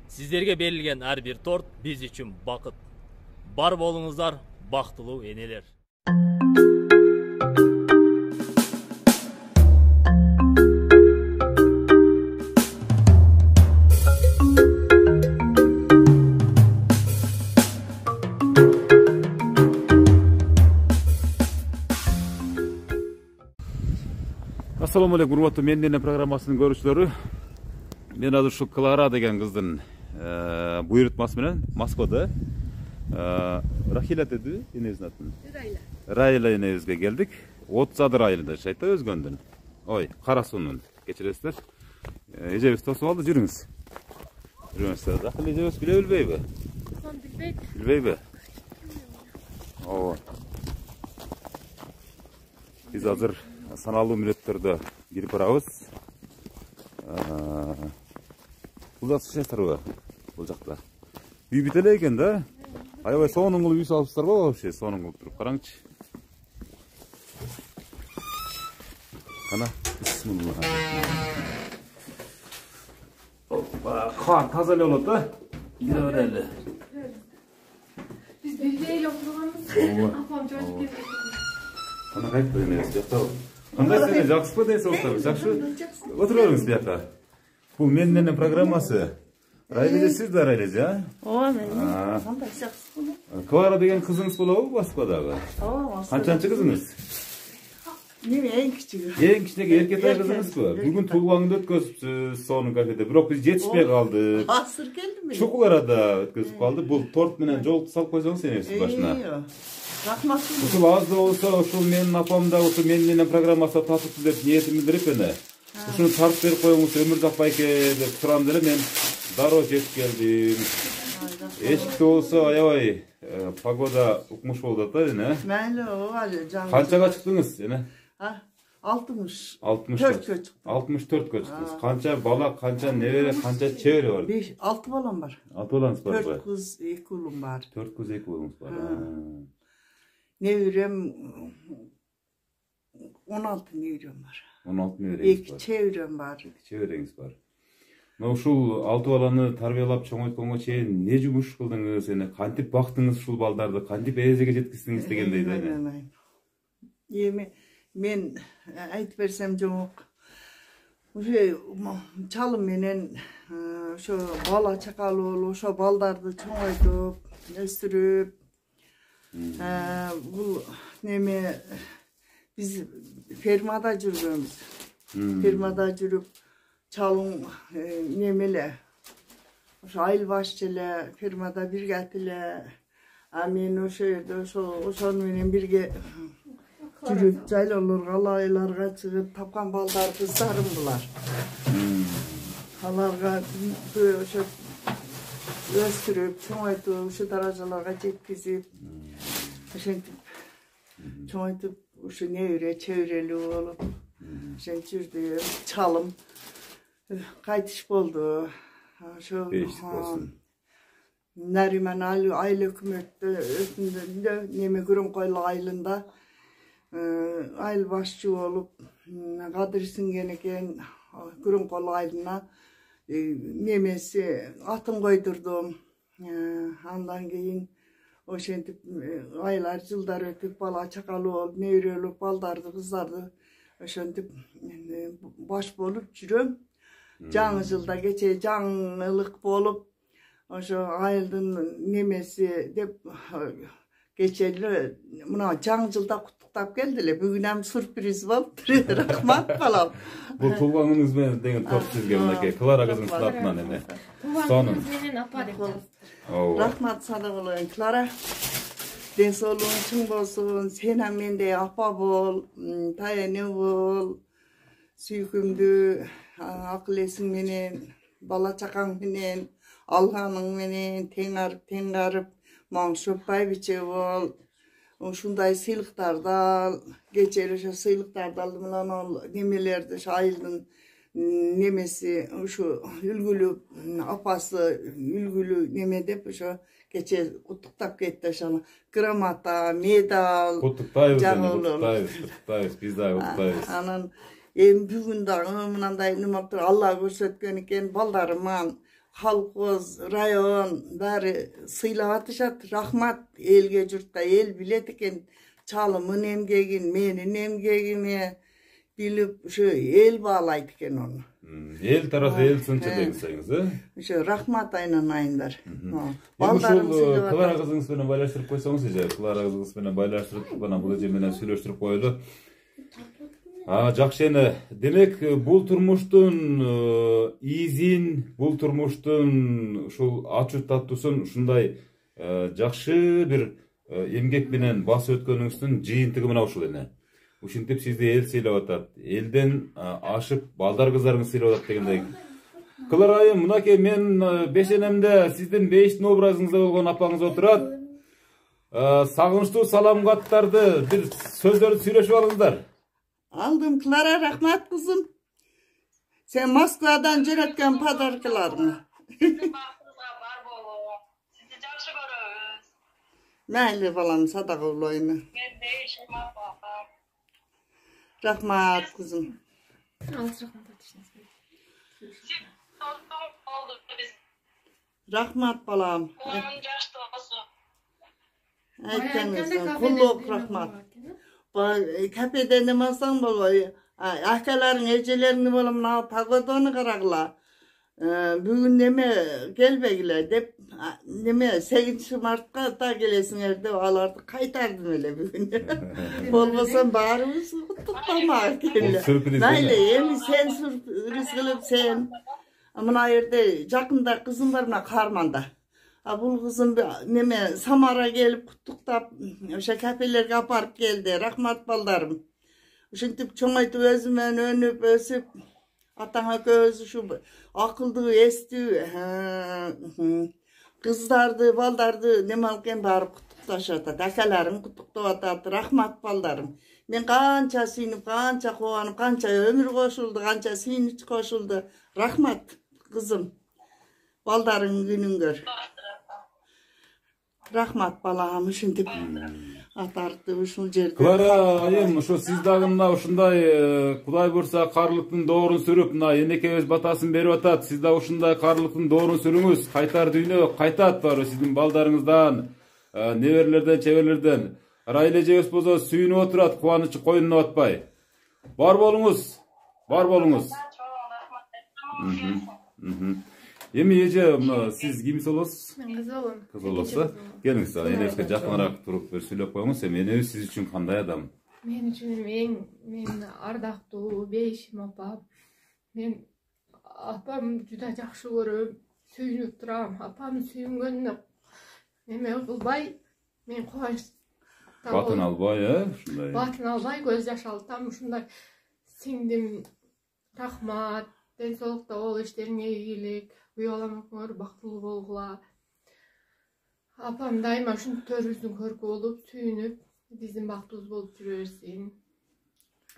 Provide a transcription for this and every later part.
Сиздерге берилген ар бир торт биз үчүн бакыт. Бар болуңуздар, бактылуу энелер. Assalamu alaikum, урматтуу Мендене программасынын көрүүчүлөрү. Мен азыр ушу Клара деген кыздын буйрутмасы менен Москвада Рахила деди энебиздин атын. Райла энебизге келдик. 30 адыр айылында жашайт да өзгөндүн. Ой, Кара суунун. Кечиресиздер. Эжебиз тосуп алды, жүрүңүз. Жүрүңүз. Рахила эжебиз билбейби? Билбейби? Ооба. Биз азыр саналуу мүнөттөрдө кирип барабыз. Бул жакта чачтарбы? Бул жакта. Үй бүт эле экен да. Аябай сонун кылып үй салыпсыздар го вообще, сонун кылып туруп караңчы. Кана, бисмилла. Опа, кар таза эле болот да. Кире берели. Биз билбей эле отурганбыз. Апам жооп келди. Кана кайтты эмес, жактабы. Кандай сине жакшыбы дейсиңиздер? Жакшы. Отуруңуз бияка. Бул Мендене программасы. Райла сиз да Райла, а? Ооба, мен. Кандай жакшы. Клара деген кызыңыз болобу Москвадагы? Ооба. Канчанчы кызыңыз? Неме эң кичиги. Эң кичинекей эркетай кызыңызбы? Бүгүн туулгаңды өткөзүпсүз сонун кафеде. Бирок биз жетишпей калдык. Азыр келдим мен. Чукул арада өткөзүп калды. Бул торт менен жолукту салып койсоңуз энебиздин башына. Рахмат. Ушул аз да болсо, ушул менин апам да ушул Мендене программасына татыпсыз деп ниетин билдирип эне. Ушуну тартып берип коюңуз Өмүрзак байке деп сурам деле мен дароо жетип келдим. Эшикте болсо аябай погода укмуш болуп атат эне. Мейли, ооба, жаңы. Канчага чыктыңыз эне? 60. 64 64 чыктыңыз. Канча бала, канча небере, канча чебере бар? 6 балам бар. 6 балаңыз барбы? 4 кыз, 2 уулум бар. 4 кыз, 2 уулуңуз бар. Неберем 16 неберем бар. 16 небереңиз 2 чеберем бар. 2 чебереңиз бар. Но ушул 6 баланы тарбиялап чоңойтконго чейин не жумуш кылдыңыз, эне кантип бактыңыз ушул балдарды, кантип эрежеге жеткиздиңиз дегендей да эне. Эми мен айтып берсем жок. Уже чалым менен ошо бала чакалуу болуп, ошо балдарды чоңойтуп, өстүрүп, бул неме биз фермада жүргөнбүз. Фермада жүрүп чалым немеле ошо айыл башчы эле фермада бирге эле. А мен ошо жерде ошону менен бирге жүрүп жайлоолорго, алайларга чыгып тапкан балдар кыздарым булар. Аларга ошо өстүрүп, чоңойтуп, ушул даражаларга жеткизип, ошентип чоңойтуп, ушу небере чеберелүү болуп, ошентип жүрдү. Чалым кайтыш болду. Ошо Нариман айыл өкмөттө неме Күрөңкойлу айылында айыл башчы болуп, кадыр сиңген экен. Күрөңкойлу айылына немеси атын койдурдум. Андан кийин ошентип айлар жылдар өтүп, бала чакалуу болуп, неберелүү балдарды, кыздарды ошентип баш болуп жүрөм. Жаңы жылда кече жаңылык болуп, ошо айылдын немеси деп кече эле мына жаңы жылда куттуктап келди эле. Бүгүн ham сюрприз болуптур. Рахмат балам. Бул туулгаңыз менен деген торт сизге мынакей Клара кызыңыздын атынан эне. Сонун. Менен апа деп жазып. Рахмат сага болоюн, Клара. Ден соолугуң чың болсун, сен ham мендей апа бол, таяны бол, сүйкүмдүү акыл эсиң менен, бала чакаң менен, алганың менен теңарып, маңшып байбиче бол. Ушундай сыйлыктарды ал, кече ошо сыйлыктарды алды менен ал немелерди, ошо айылдын немеси, ушу үлгүлүү апасы үлгүлүү неме деп ошо кече куттуктап кетти. Ошону грамота, медаль. Куттуктайбыз, биз дагы куттуктайбыз. Анан эми бүгүн дагы мындай неме болуптур, Алла көрсөткөн экен балдарыма Halkoz, rayon bari sıylap atışat. Rahmat elge jurtda el bilet eken çalımın emgegin, menin emgegime bilip şu el bağlaydı eken onu. El tarafı el sınçı dengseniz, Şu rahmat aynan ayınlar. Baldarım uşul Klara kızыңыз менен байлаштырып койсоңуз эже, Кlara кызыңыз менен байлаштырып, бана бул эже менен сүйлөштүрүп коелу. Жакшы эне. Демек, бул турмуштун изин, бул турмуштун ушул ачуу таттуусун ушундай жакшы бир эмгек менен басып өткөнүңүздүн жыйынтыгы мына ушул эне. Ушинтип сизди эл сыйлап атат. Элден ашып балдар кыздарыңыз сыйлап атат дегендей. Кlara айым, мынакей мен бешенемде сиздин бейиштин образыңызда болгон апаңыз отурат. Сагынычтуу салам каттарды, бир сөздөрдү сүйлөшүп алыңыздар. Aldım Klara, rahmat kızım. Sen Moskvadan jönötken padarkılarını. Məhli balam sadaq olayını. Rahmat kızım. Rahmat balam. Aytkenizden kulluk rahmat. Kapeden nemasan bolay. Ahkaların ecelerini bolam na pagodonu qaragla. Bugün neme gelbegile dep neme 8 Mart'ta da gelesingerde alardı kaytardım öyle bugün. Bolmasam barımız tutmamak kelle. Nayle emi sen sürpriz kılıp sen. Mına yerde jakında kızım var mına Karmanda. Bul kızım neme Samara gelip kutuktap o'sha kafelerge aparıp geldi. Rahmat baldarım. Uşintip çoğaytып özümen önüp ösüp atana gözü şu akıldı esti kızdardı baldardı neme alken barıp kutuktashata. Akalarim kutuktap atat. Rahmat baldarım. Men kança suyunup, kança kovanıp, kança ömür koşuldu, kança suyunup koşuldu. Rahmat kızım. Baldarın günün gör. Rahmat balam uşintip atardı uşul jerde. Klara айым, ошо сиз дагы мына ушундай Кудай бурса карлыктын доорун сүрүп, мына энекебиз батасын берип атат. Сиз да ушундай карлыктын доорун сүрүңүз. Кайтар дүйнө кайтат бары сиздин балдарыңыздан, неберелерден, чеберлерден. Райле жебес болсо сүйүнүп отурат, кубанычы койнуна батпай. Бар болуңуз. Бар болуңуз. Эми эже, сиз кимиз болосуз? Мен кыз болом. Кыз болосуз. Келиңиз, энеңизге жакыныраак туруп бир сүйлөп коюңуз. Эми энеңиз сиз үчүн кандай адам? Мен үчүн мен ардактуу бейишим апам. Мен апам жуда жакшы көрөм, сүйүнүп турам. Апам сүйүнгөнүнө неме кылбай, мен кубанч Батын албай, ушундай. Батын албай көз жаш алтам ушундай сиңдим. Рахмат, ден соолукта бол, иштериңе ийгилик. Үй балам экөөңөр бактылуу болгула. Апам дайыма ушинтип төрүбүздүн көркү болуп, сүйүнүп, биздин бактыбыз болуп жүрө берсин.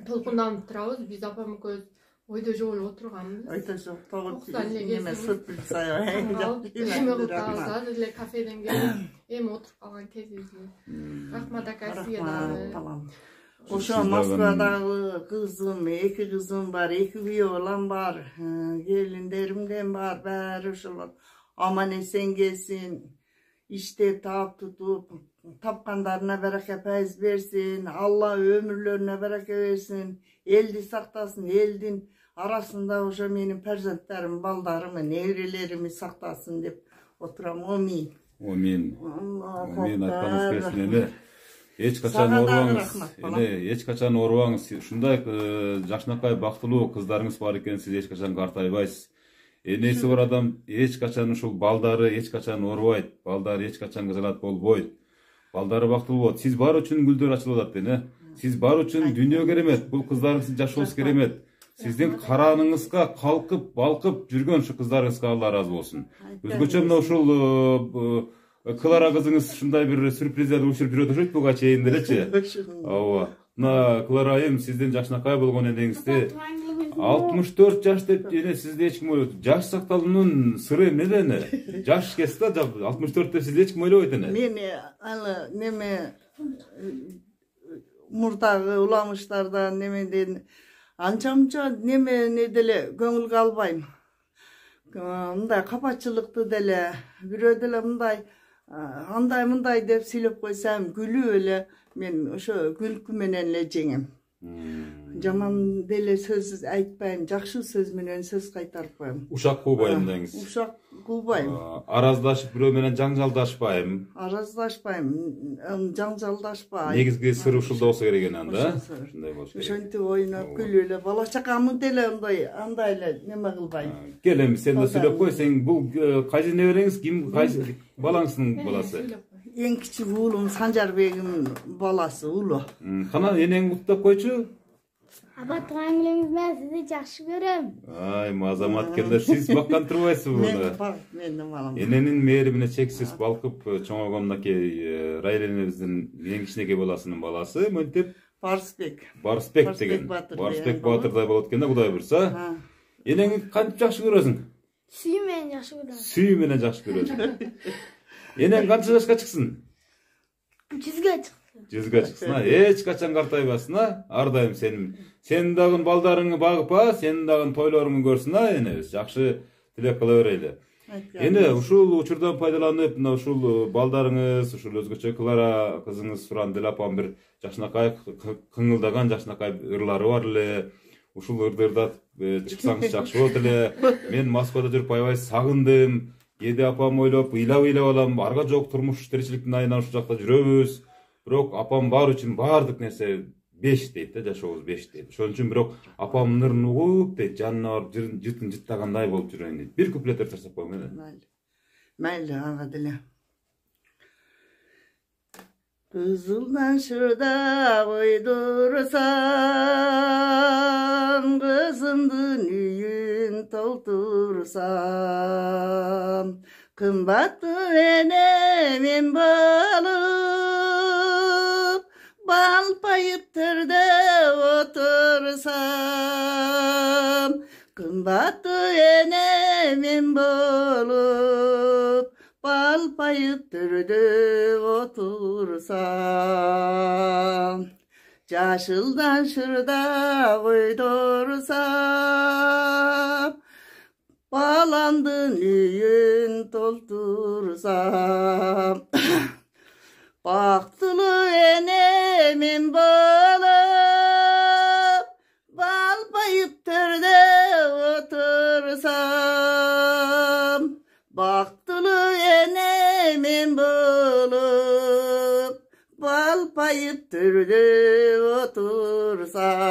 Толкунданып турабыз, биз апам экөөбүз ойдо жолуп отурганбыз. Ayta çok toğut Токтан эле neme sürpriz sayı. эме кылып азыр эле кафеден келип, эми отуруп калган кезибизде. Рахмат ака сизге дагы. Tamam. Oşa Moskva'dagı kızım, iki kızım var, iki bir oğlan var, gelinlerimden var, bari uşular. Aman esen gelsin, işte tap tutup, tapkanlarına bereket faiz versin, Allah ömürlerine bereket versin, eldi saktasın, eldin arasında oşa benim perzentlerim, baldarımı, nevrelerimi saktasın deyip oturam, amin. Amin. Allah Amin, atkanız akbar. kelsin ele. Эч качан оорубаңыз. Эч качан оорубаңыз. Ушундай жакшынакай бактылуу кыздарыңыз бар экен, сиз эч качан картайбайсыз. Энеси бар адам эч качан ушул балдары эч качан оорубайт. Балдары эч качан кызалат болбойт. Балдары бактылуу болот. Сиз бар үчүн гүлдөр ачылып атат эне. Сиз бар үчүн дүйнө керемет. Бул кыздарыңыздын жашоосу керемет. Сиздин карааныңызга калкып, балкып жүргөн ушу кыздарыңызга Алла ыраазы болсун. Өзгөчө мына ушул Кlara kızыңыз ушундай бир сюрприздерди учуруп жүрөт окшойт буга чейин делечи. Ооба. Мына Кlara айым сиздин жашынакай болгон энеңизди 64 жаш деп эне сизди эч ким ойлойт. Жаш сакталуунун сыры эмнеде эне? Жаш кесте 64 деп сизди эч ким ойлобойт эне. Мен аны неме мурдагы уламыштардан немеден анча-мунча неме деле көңүлгө албайм. мындай капачылыкты деле бирөө деле мындай деп сүйлөп койсам күлүп эле мен ошо күлкү менен эле жеңем. Жаман деле сөз айтпайм, жакшы сөз менен сөз кайтарып коем. Ушак куубайм деңиз. Ушак куубайм. Араздашып бирөө менен жаңжалдашпайм. Араздашпайм, жаңжалдашпайм. Негизги сыр ушулда болсо керек экен анда. Ушундай болуш керек. Ошентип ойноп күлүп эле бала чакамды деле андай эле неме кылбайм. Кел эми сен да сүйлөп кой, сен бул кайсы небереңиз, ким, кайсы балаңыздын баласы? Эң кичик уулум Санжарбегимдин баласы улу. Кана энең куттап койчу. Аба туган мен сизди жакшы көрөм. Ай, мазаматкерлер, сиз баккан турбайсызбы буну? Менин балам. Эненин мээримине чексиз балкып чоңойгон мынакей Райла энебиздин эң кичинекей баласынын баласы мынтип Барысбек деген. Барысбек Батырдай болот экен да, Кудай буйрса. Энеңи кантип жакшы көрөсүң? Сүйүү менен жакшы көрөм. Сүйүү менен жакшы көрөсүң. Энең канча жашка чыксын? 100га чыксын. 100га чыксын. Эч качан картайбасын, ар дайым сенин дагы балдарыңы багып, сенин дагы тойлоруңду көрсүн, энебиз. Жакшы тилек кыла берели. Эне ушул учурдан пайдаланып, мына ушул балдарыңыз, ушул өзгөчө Клара кызыңыз Сурандел апам бир жакшынакай кыңылдаган жакшынакай ырлары бар эле. Ушул ырдырда чыксаңыз жакшы болот эле. Мен Москвада жүрүп аябай сагындым. Кээде апам ойлоп, ыйлап алам, арга жок турмуш тиричиликтин айынан ушул жакта жүрөбүз. Бирок апам бар үчүн баардык нерсе 5 дейт да, жашообуз 5 дейт. Ошон үчүн бирок апамдын нырын угуп дейт, жанына барып жытын жыттагандай болуп жүрөйүн дейт. Бир куплет ырчасап коюң эле. Mayli ага деле. Kızıldan şurada koydursam, kızımdın üyün doldursam, kımbattı enemin balıp, bal payıp tırda otursam, kımbattı enemin balıp, bal payıp tırda otursam, Caşıldan şurada koydursam, balandın üyün doldursam, baktılı enemin balı, bal payıp tırda otursam, baktılı enemin balı, bal payıp tırda otursam.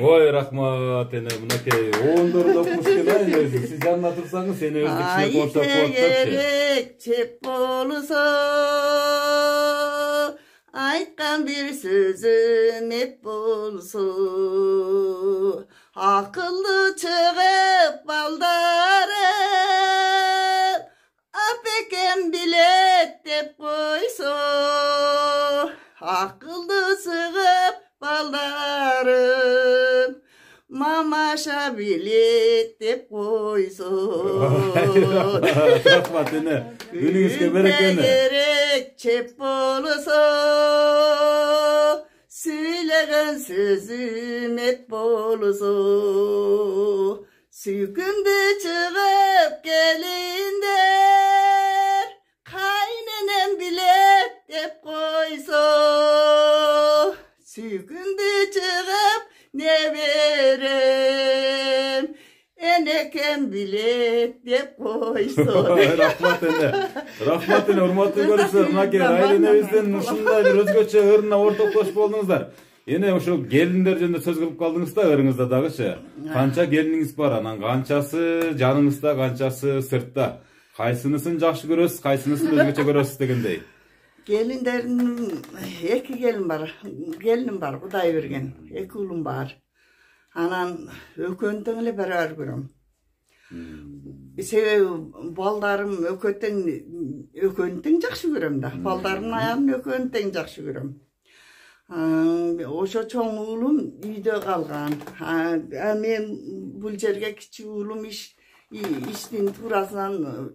Ой, рахмат, эне мынакей оондорду окumuş экен өзү. Сиз жанына турсаңыз, сени өзүнчө коштоп коет Керек чеп болсо, айткан bir сөзүм эп болсо, акылlı чыгып балдарым, апекем билет деп койсо, акылlı чыгып baldarım, mamaşa bilet деп койсо. Рахмат, эне. Үнүңүзгө берекени. Керек чеп болсо, сүйлөгөн сөзүм эп болсо, сүйкүмдү чыгып келиндер, кайненем билет деп койсо, сүйкүмдү чыгып ne verem, enekем билет деп койсо. Рахмат эне. Рахмат эне, урматтуу көрүүчүлөр, мынакей Райла энебиздин ушундай бир өзгөчө ырына ортоктошуп болдуңуздар. Эне ошол келиндер жөнүндө сөз кылып калдыңыз да ырыңызда дагычы. Канча келиниңиз бар, анан канчасы жаныңызда, канчасы сыртта. Кайсынысын жакшы көрөсүз, кайсынысын өзгөчө көрөсүз дегендей. Gelinlerin iki gelinim var, Kuday bergen, iki ulum var. Anan ököntöngüle beraber görüm. Sebebi baldarım ököntöng jakşı görüm da. Baldarımın ayağını ököntöng jakşı görüm. Oşo çoğun ulum uyda kalgan. Men bul jerge kiçik ulum iştin turasından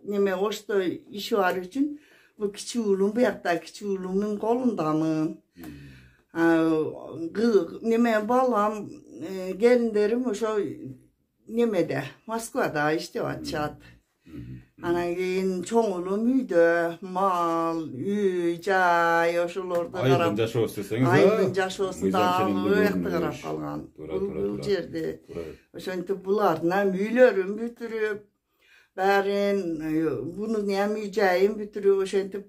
neme oşta işi var üçün. Bu kiçik ulum bu yakta kiçik ulumun kolunda mı? Neme balam gelinlerim oşo немеде Москвада иштеп атышат. Анан кийин чоң улум үйдө, мал, үй, жай ошолорду карап. Айылдын жашоосу десеңиз, айылдын жашоосунда ыякты карап калган. Бул жерде ошентип булардын үйлөрүн бүтүрүп, бәрин бунун үй жайын бүтүрүп ошентип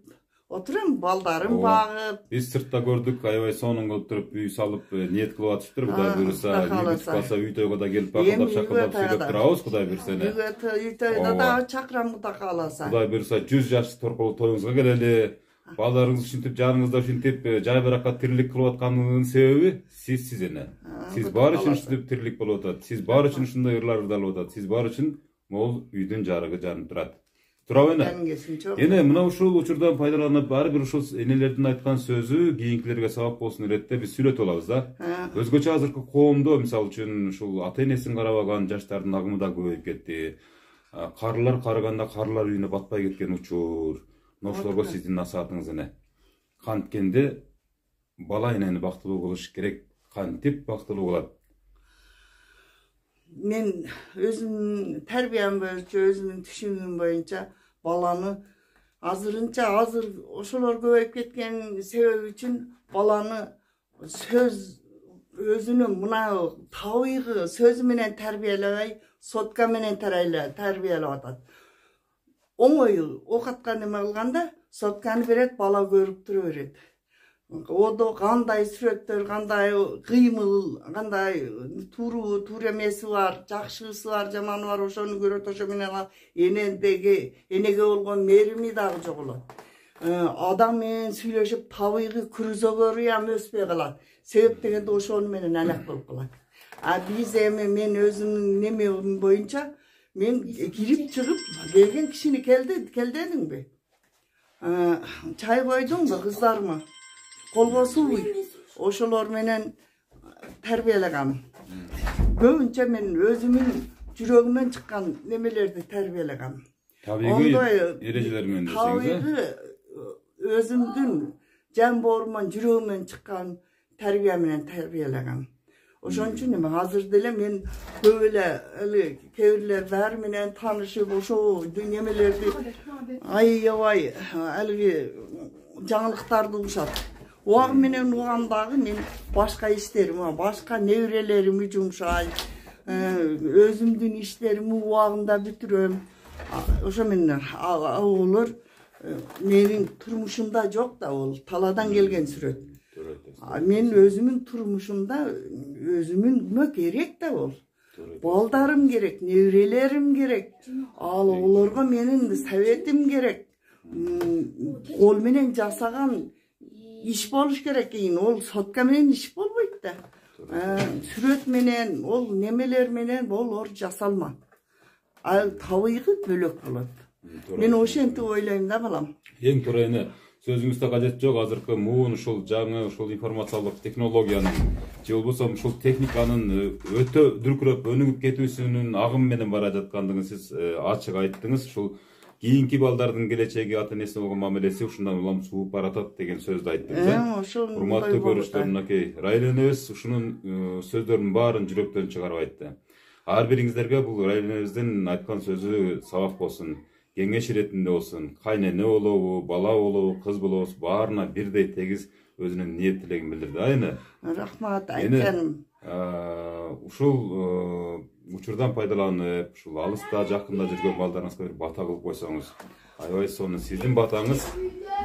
отурам, балдарым багып. Биз сыртта көрдүк, аябай сонун отуруп үй салып ниет кылып атыптыр. Кудай буйруса, үй бүтүп калса үй тойго да келип бакылдап шакылдап сүйлөп турабыз, Кудай буйруса. Үй тойдо да чакырам, Кудай кааласа. Кудай буйруса 100 жаш торкулуу тоюңузга келели. Балдарыңыз ушинтип, жаныңызда ушинтип жай баракка тирилик кылып атканынын себеби сиз эне. Сиз баары үчүн ушинтип тирилик болуп атат. Сиз баары үчүн ушундай ырлар ырдалып атат. Сиз баары үчүн могул үйдүн жарыгы жанып турат. Турабы эне? Эне мына ушул учурдан пайдаланып, ар бир ушул энелердин айткан сөзү кийинкилерге сабак болсун иретте биз сүйлөтүп алабыз да. Өзгөчө азыркы коомдо мисалы үчүн ушул ата энесин карабаган жаштардын агымы да көбөйүп кетти. Карылар карыганда карылар үйүнө батпай кеткен учур. Ошолорго сиздин насаатыңыз эне. Канткенде бала энени бактылуу кылыш керек. Кантип бактылуу болот? Мен өзүмдүн тарбиям боюнча, өзүмдүн түшүнүгүм боюнча баланы азыр ошолор көбөйүп кеткен себеби үчүн баланы сөз өзүнүн мына табигый сөзү менен тарбиялабай, сотка менен тарбиялап атат. Оңой окаткан неме кылганда сотканы берет, бала көрүп тура берет. Одо кандай сүрөттөр, кандай кыймыл, кандай туура эмеси бар, жакшысы бар, жаманы бар, ошону көрөт, ошо менен энеге болгон мээрими дагы жоголот. Адам менен сүйлөшүп табигый күрөзөгөрү өспөй калат. Себеп дегенде ошону менен алак болуп калат. Биз эми мен өзүмдүн неме боюнча мен кирип чыгып келген кишини келдедиңби? Чай койдуңбу кыздарымы? Колго суу ошолор менен тарбиялagam. Көбүнчө мен өзүмүн жүрөгүмөн чыккан немелерди тарбиялagam. Табигый эрежелер менен десеңиз, өзүмдүн жан бооруман жүрөгүмөн чыккан тарбия менен тарбиялagam. Ошон үчүн эми азыр деле мен көп эле кээ бирлер баары менен таанышып, ошол немелерди аябай алиги жаңылыктарды угушат. Уагы менен угамдагы мен башка иштерим, башка неберелеримди жумшай, өзүмдүн иштеримди убагында бүтүрөм. Ошо менен олор менин турмушумда жок да, ол талаадан келген сүрөт. Мен өзүмүн турмушумда өзүмө керек да ол. Балдарым керек, неберелерим керек. Ал олорго менин советим керек. Кол менен жасаган иш болуш керек экен. Ол сотка менен иш болбойт да. Сүрөт менен, ол немелер менен олор жасалмат. Ал табигый бөлөк болот. Мен ошентип ойлойм да, балам. Эң туура эне. Сөзүңүздө кажет жок, азыркы муун ушул жаңы ушул информациялык технологиянын же болбосо ушул техниканын өтө дүркүрөп өнүгүп кетүүсүнүн агым менен бара жаткандыгын сиз ачык айттыңыз. Ушул кийинки балдардын келечеги ата энесине болгон мамилеси ушундан улам сууп баратат деген сөздү айттыңыз. Урматтуу көрүүчүлөр, мынакей Райла энебиз ушунун сөздөрүнүн баарын жүрөктөн чыгарып айтты. Ар бириңиздерге бул Райла энебиздин айткан сөзү сабак болсун. Кеңеш иретинде болсун, кайнене болобу, бала болобу, кыз болобу, баарына бирдей тегиз өзүнүн ниет тилегин билдирди. Айны. Рахмат айтканым. Ушул учурдан пайдаланып, ушул алыста, жакында жүргөн балдарыңызга бир бата кылып койсоңуз, аябай сонун сиздин батаңыз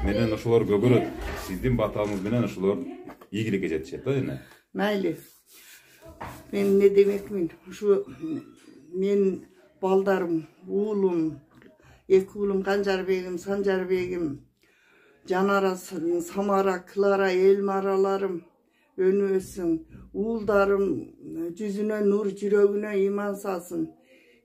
менен ошолор көгөрөт. Сиздин батаңыз менен ошолор ийгиликке жетишет да, эне. Майли. Мен не демекмин? Ушу мен балдарым, уулум, эки уулум Канжарбегим, Санжарбегим, Жанара, Самара, Клара, Элмараларым өнүбөсүн. Уулдарым жүзүнө нур, жүрөгүнө иман салсын.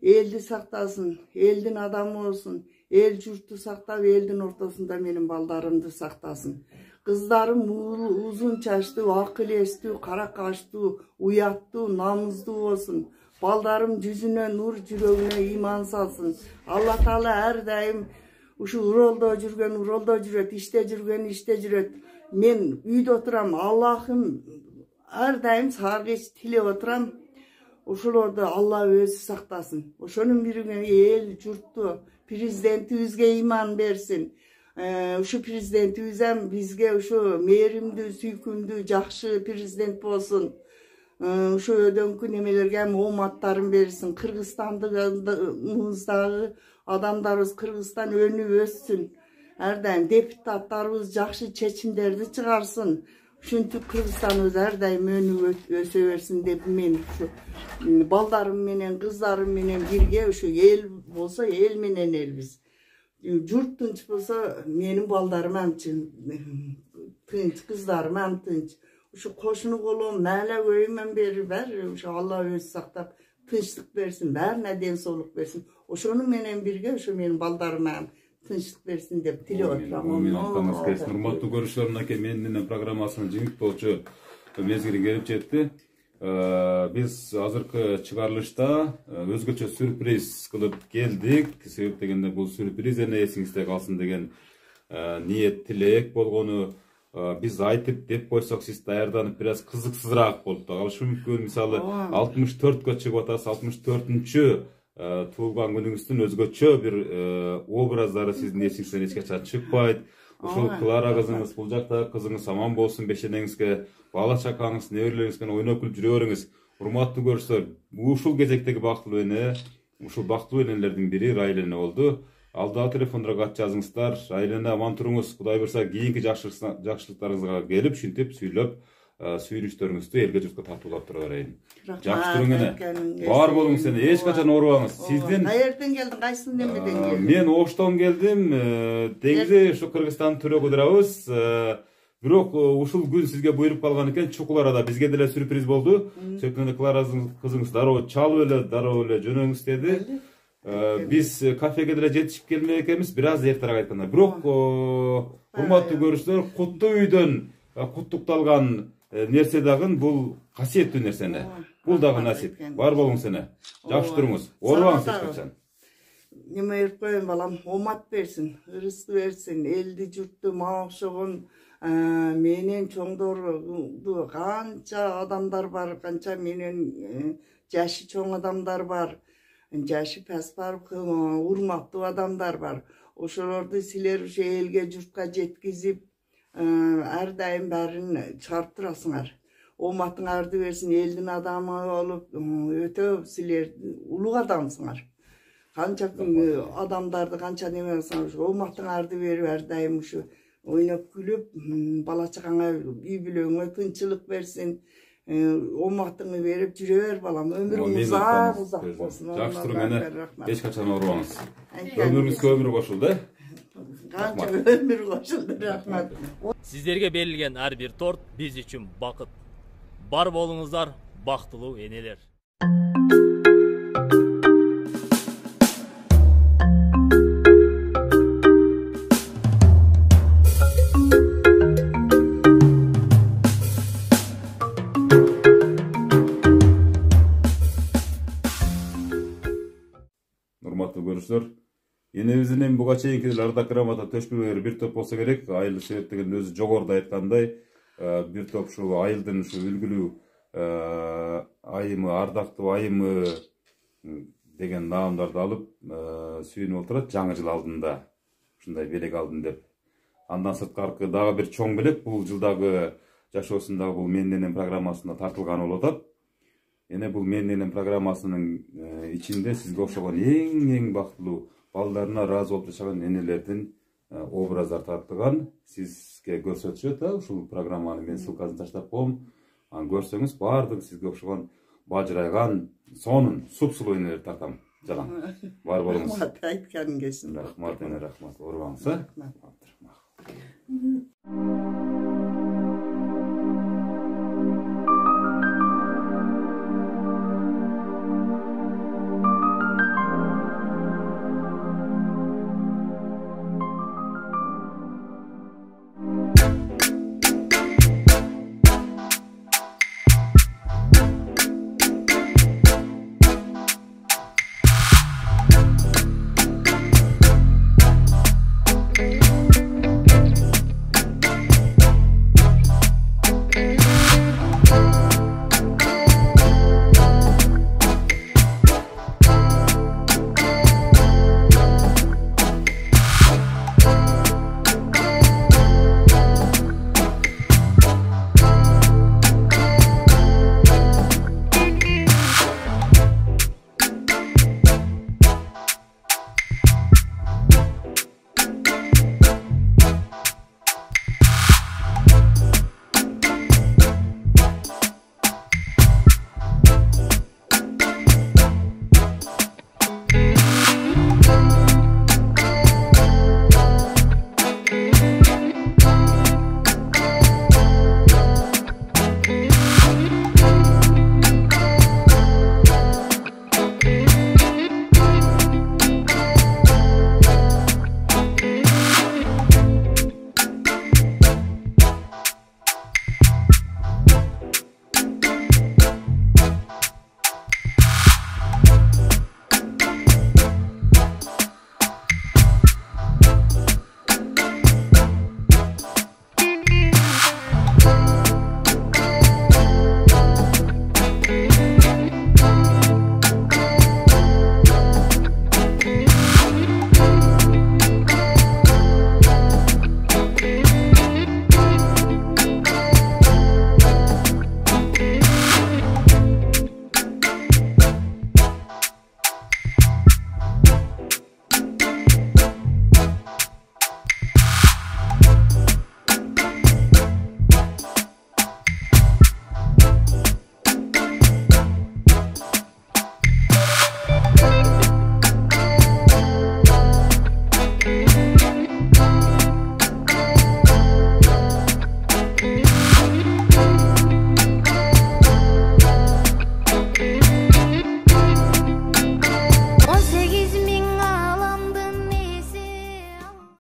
Элди сактасын, элдин адамы болсун. Эл журтту сактап, элдин ортосунда менин балдарымды сактасын. Кыздарым узун чачтуу, акыл эстүү, кара каштуу, уяттуу, намуздуу болсун. Балдарым жүзүнө нур, жүрөгүнө иман салсын. Алла Таала ар дайым ушу уролдо жүрөт, иште жүрөт. Мен үйдө отурам, Аллахым ар дайым сага кеч тилеп отурам. Ошолорду Алла өзү сактасын. Ошонун бирине эл журтту президентибизге иман берсин. Ушу президентибиз ham бизге ушу мээримдүү, сүйкүмдүү, жакшы президент болсун. Ушу өдөңкү немелерге ham ооматтарын берсин. Кыргызстандагы адамдарыбыз Кыргызстан өнүп өссүн. Ар дайым депутаттарыбыз жакшы чечимдерди чыгарсын. Ушинтип Кыргызстаныбыз ар дайым өнүп өсө берсин деп мен ушу балдарым менен, кыздарым менен бирге ушу эл болсо эл менен элбиз. Журт тынч болсо менин балдарым ham тынч, кыздарым ham тынч. Ушу кошуну колом, мээла көйүмөн бери баары ушу Алла өзү сактап тынчтык берсин, баарына ден соолук берсин. Ошону менен бирге ушу менин балдарым ham тынчтык берсин деп тилеп атам. Урматтуу көрүүчүлөр, мынакей менден программасынын жыйынтоочу мезгили келип жетти. Биз азыркы чыгарылышта өзгөчө сюрприз кылып келдик. Себеп дегенде бул сюрприз эне эсиңизде калсын деген ниет, тилек болгону биз айтып деп койсок сиз даярданып бир аз кызыксызыраак болуп да калышы мүмкүн. Мисалы 64кө чыгып атасыз, 64-чү туулган күнүңүздүн өзгөчө бир образдары сиздин эсиңизден эч качан чыкпайт. Ушул Клара кызыңыз, бул жакта кызыңыз аман болсун, бешенеңизге, бала чакаңыз, неберелериңиз менен ойноп күлүп жүрө бериңиз. Урматтуу көрүүчүлөр, ушул кезектеги бактылуу эне, ушул бактылуу энелердин бири Райла эне болду. Алдагы телефондо кат жазыңыздар. Райла эне аман туруңуз. Кудай буйрса кийинки жакшылыктарыңызга келип, ушинтип сүйлөп, сүйүнүчтөрүңүздү элге журтка тартуулап тура берейин. Жакшы туруң эне. Бар болуңуз эне, эч качан оорубаңыз. Сиздин каерден келдиң, кайсы немеден келдиң? Мен Оштон келдим. Дегизи ушу Кыргызстандын төрөгү дырабыз. Бирок ушул күн сизге буйруп калган экен. Чукул арада бизге деле сюрприз болду. Сөйткөндө Клара кызыңыз дароо чалып эле жөнөңүз деди. Биз кафеге деле жетишип келмек экенбиз, бир аз эртерээк айтканда. Бирок урматтуу көрүүчүлөр, куттуу үйдөн куттукталган нерсе дагы бул касиеттүү нерсене. Бул дагы насип. Бар болуңуз эне. Жакшы туруңуз. Оорубаңыз эч качан. Неме эрип коеюн балам, оомат берсин, ырысты берсин, элди журтту мага окшогон менен чоңдорду канча адамдар бар, канча менен жашы чоң адамдар бар, жашы пас бар, урматтуу адамдар бар. Ошолорду силер ушу элге журтка жеткизип, ар дайым баарын чыгарып турасыңар. Ооматыңарды берсин, элдин адамы болуп, өтө силер улуг адамсыңар. Канча адамдарды канча неме кылсаңар, ооматыңарды берип ар дайым ушу ойноп күлүп, бала чагаңа, үй бүлөңө тынчылык берсин. Ооматыңды берип жүрө бер балам, өмүрүң узак болсун. Жакшы туруң эне, эч качан оорубаңыз. Өмүрүңүзгө өмүр кошулду. Канча өмүр кошулду, рахмат. Сиздерге берилген ар бир торт биз үчүн бакыт. Бар болуңуздар, бактылуу энелер. Урматтуу көрүүчүлөр, энебиздин буга чейинки ардак рамата төшпөлөр бир топ болсо керек. Айыл себеп деген өзү жогоруда айткандай, бир топ ушу айылдын ушу үлгүлүү айымы, ардактуу айымы деген наамдарды алып сүйүнүп отурат жаңы жыл алдында. Ушундай белек алдым деп. Андан сырткары дагы бир чоң белек бул жылдагы жашоосундагы бул Менденен программасына тартылган болуп атат. Эне бул Менденен программасынын ичинде сизге окшогон эң бактылуу, балдарына ыраазы болуп жашаган энелердин образдар тартылган. Сизге көрсөтүшөт, ушул программаны мен ссылкасын таштап коем. Аны көрсөңүз, баардыгы сизге окшогон бажырайган, сонун, супсулуу энелерди тартам. Жалаң. Бар болуңуз. Рахмат, айтканың келсин. Рахмат, рахмат. Оорубаңыз.